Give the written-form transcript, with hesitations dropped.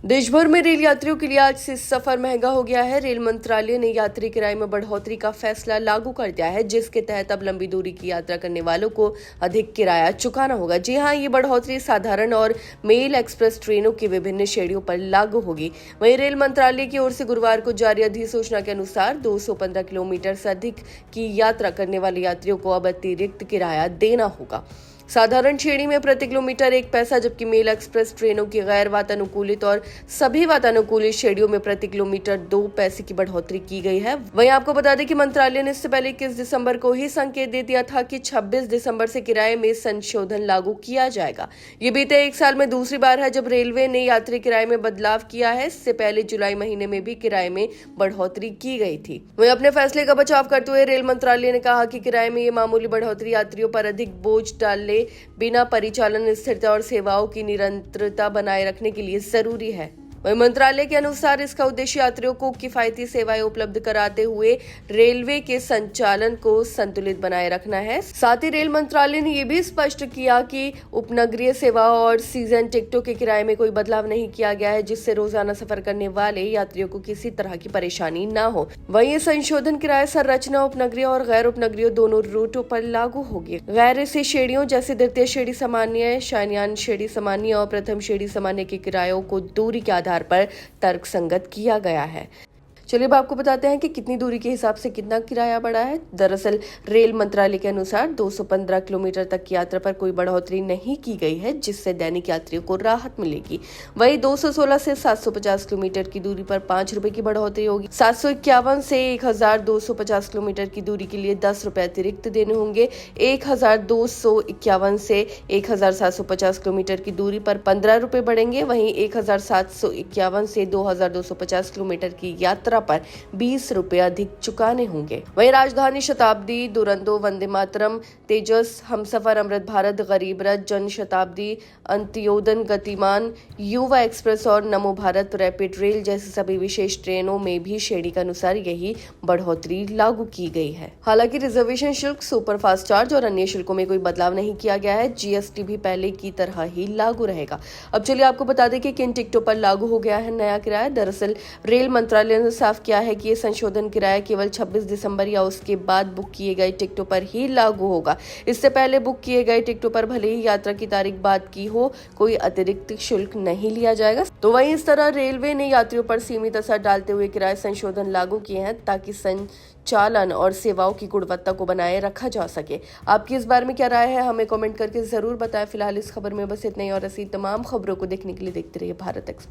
देश भर में रेल यात्रियों के लिए आज से सफर महंगा हो गया है। रेल मंत्रालय ने यात्री किराए में बढ़ोतरी का फैसला लागू कर दिया है, जिसके तहत अब लंबी दूरी की यात्रा करने वालों को अधिक किराया चुकाना होगा। जी हां, ये बढ़ोतरी साधारण और मेल एक्सप्रेस ट्रेनों की विभिन्न श्रेणियों पर लागू होगी। वहीं रेल मंत्रालय की ओर से गुरुवार को जारी अधिसूचना के अनुसार 215 किलोमीटर से अधिक की यात्रा करने वाले यात्रियों को अब अतिरिक्त किराया देना होगा। साधारण श्रेणी में प्रति किलोमीटर 1 पैसा, जबकि मेल एक्सप्रेस ट्रेनों की गैर वातानुकूलित और सभी वातानुकूलित श्रेणियों में प्रति किलोमीटर 2 पैसे की बढ़ोतरी की गई है। वहीं आपको बता दें कि मंत्रालय ने इससे पहले 21 दिसंबर को ही संकेत दे दिया था कि 26 दिसंबर से किराए में संशोधन लागू किया जाएगा। ये बीते 1 साल में दूसरी बार है जब रेलवे ने यात्री किराए में बदलाव किया है। इससे पहले जुलाई महीने में भी किराए में बढ़ोतरी की गई थी। वहीं अपने फैसले का बचाव करते हुए रेल मंत्रालय ने कहा कि किराए में ये मामूली बढ़ोतरी यात्रियों पर अधिक बोझ डालने, बिना परिचालन स्थिरता और सेवाओं की निरंतरता बनाए रखने के लिए जरूरी है। वहीं मंत्रालय के अनुसार इसका उद्देश्य यात्रियों को किफायती सेवाएं उपलब्ध कराते हुए रेलवे के संचालन को संतुलित बनाए रखना है। साथ ही रेल मंत्रालय ने यह भी स्पष्ट किया कि उपनगरीय सेवाओं और सीजन टिकटों के किराए में कोई बदलाव नहीं किया गया है, जिससे रोजाना सफर करने वाले यात्रियों को किसी तरह की परेशानी न हो। वहीं ये संशोधन किराया संरचना उपनगरीय और गैर उपनगरीय दोनों रूटों पर लागू होगी। गैर एसी श्रेणियों जैसे द्वितीय श्रेणी सामान्य, शयनयान श्रेणी सामान्य और प्रथम श्रेणी सामान्य के किरायों को दूरी के आधार पर तर्कसंगत किया गया है। चलिए अब आपको बताते हैं कि कितनी दूरी के हिसाब से कितना किराया बढ़ा है। दरअसल रेल मंत्रालय के अनुसार 215 किलोमीटर तक की यात्रा पर कोई बढ़ोतरी नहीं की गई है, जिससे दैनिक यात्रियों को राहत मिलेगी। वहीं 216 से 750 किलोमीटर की दूरी पर 5 रुपए की बढ़ोतरी होगी। 751 से 1250 किलोमीटर की दूरी के लिए 10 रुपए अतिरिक्त देने होंगे। 1251 से 1750 किलोमीटर की दूरी पर 15 रुपए बढ़ेंगे। वहीं 1751 से 2250 किलोमीटर की यात्रा पर 20 रुपए अधिक चुकाने होंगे। वहीं राजधानी शताब्दी, दुरंतो, वंदे मातरम, तेजस, हमसफर, अमृत भारत, गरीब रथ, जन शताब्दी, अंत्योदय, गतिमान, युवा एक्सप्रेस और नमो भारत रैपिड रेल जैसी सभी विशेष ट्रेनों में भी श्रेणी के अनुसार यही बढ़ोतरी लागू की गई है। हालांकि रिजर्वेशन शुल्क, सुपरफास्ट चार्ज और अन्य शुल्कों में कोई बदलाव नहीं किया गया है। जीएसटी भी पहले की तरह ही लागू रहेगा। अब चलिए आपको बता दें कि किन टिकटों पर लागू हो गया है नया किराया। दरअसल रेल मंत्रालय ने साफ किया है कि ये संशोधन किराया केवल 26 दिसंबर या उसके बाद बुक किए गए टिकटों पर ही लागू होगा। इससे पहले बुक किए गए टिकटों पर भले ही यात्रा की तारीख बाद की हो, कोई अतिरिक्त शुल्क नहीं लिया जाएगा। तो वहीं इस तरह रेलवे ने यात्रियों पर सीमित असर डालते हुए किराया संशोधन लागू किए हैं, ताकि संचालन और सेवाओं की गुणवत्ता को बनाए रखा जा सके। आपकी इस बारे में क्या राय है, हमें कमेंट करके जरूर बताएं। फिलहाल इस खबर में बस इतना ही, और ऐसी तमाम खबरों को देखने के लिए देखते रहिए भारत एक्सप्रेस।